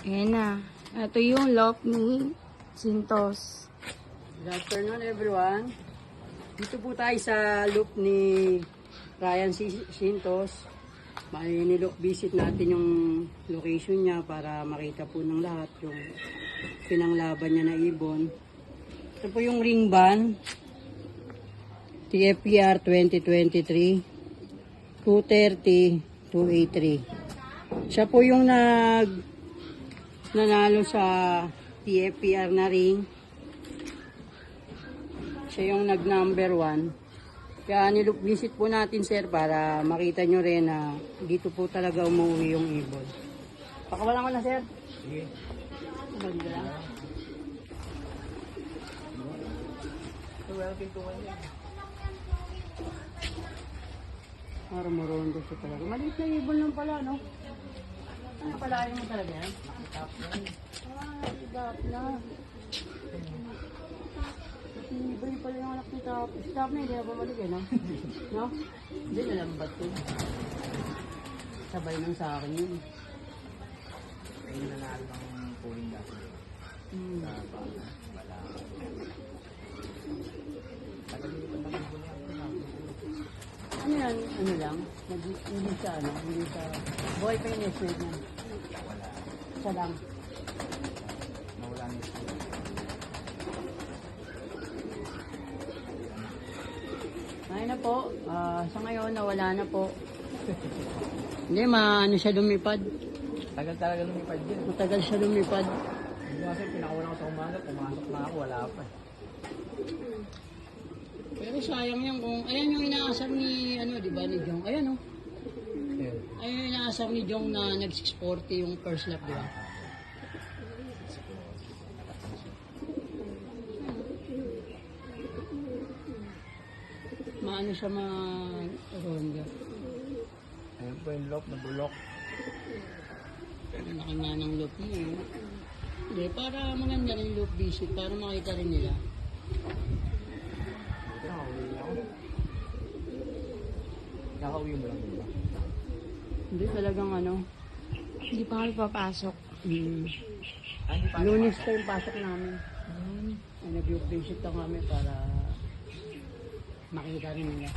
Ayan na. Ito yung lock ni Sintos. Good afternoon everyone. Dito po tayo sa loop ni Ryan Sintos. May nilook visit natin yung location niya para makita po ng lahat yung pinanglaban niya na ibon. Ito po yung ring ban TFPR 2023 230-283. Siya po yung nanalo sa TFPR na ring. Siya yung nag-number 1. Kaya nilook visit po natin sir para makita nyo rin na dito po talaga umuwi yung ibon. Pakawalan ko na sir. Sige. Dito lang. Welcome to one. Parang maroon siya talaga. Maliit na ibon lang pala, no? Ano pala mo talaga yan? Nakitap na. Nakitap na. Iba yung pala yung anak ni Tap. Stop na, hindi na bumalik eh, no? No? Hindi, nalambat yun. Sabay nang sa akin yun. Ay, nanalo ng pooling dati. Sa bala. Ano yan? Ano lang? Hindi sa ano? Hindi sa... Buhay pa yung nesmate na. Wala. Isa lang. Nawala niya siya. Ay na po. Sa ngayon, nawala na po. Hindi, maano siya lumipad. Tagal talaga lumipad yun. Matagal siya lumipad. Hindi kasi pinakawalan ko sa umaga, pumasok na ako, wala pa. Pero sayang yan kung... Ayan yung inaasar ni... Ano, di ba? Ni Jong. Ayan, oh. Ayun. Ayan yung inaasar ni Jong na nag-640 yung first lap, di ba? Maano siya ma-ronda. Ayun po yung lock, nabulok. Ang laki nga ng loop niya, eh. Hindi, para maganda rin loop visit, para makita rin nila. Buti nakauwi ako. Nakauwi mo lang, di ba? Hindi talagang ano. Hindi pa kami papasok. Ah, hindi pa. Lunes pa yung pasok namin. Nag-loop visit lang kami para makita rin nila.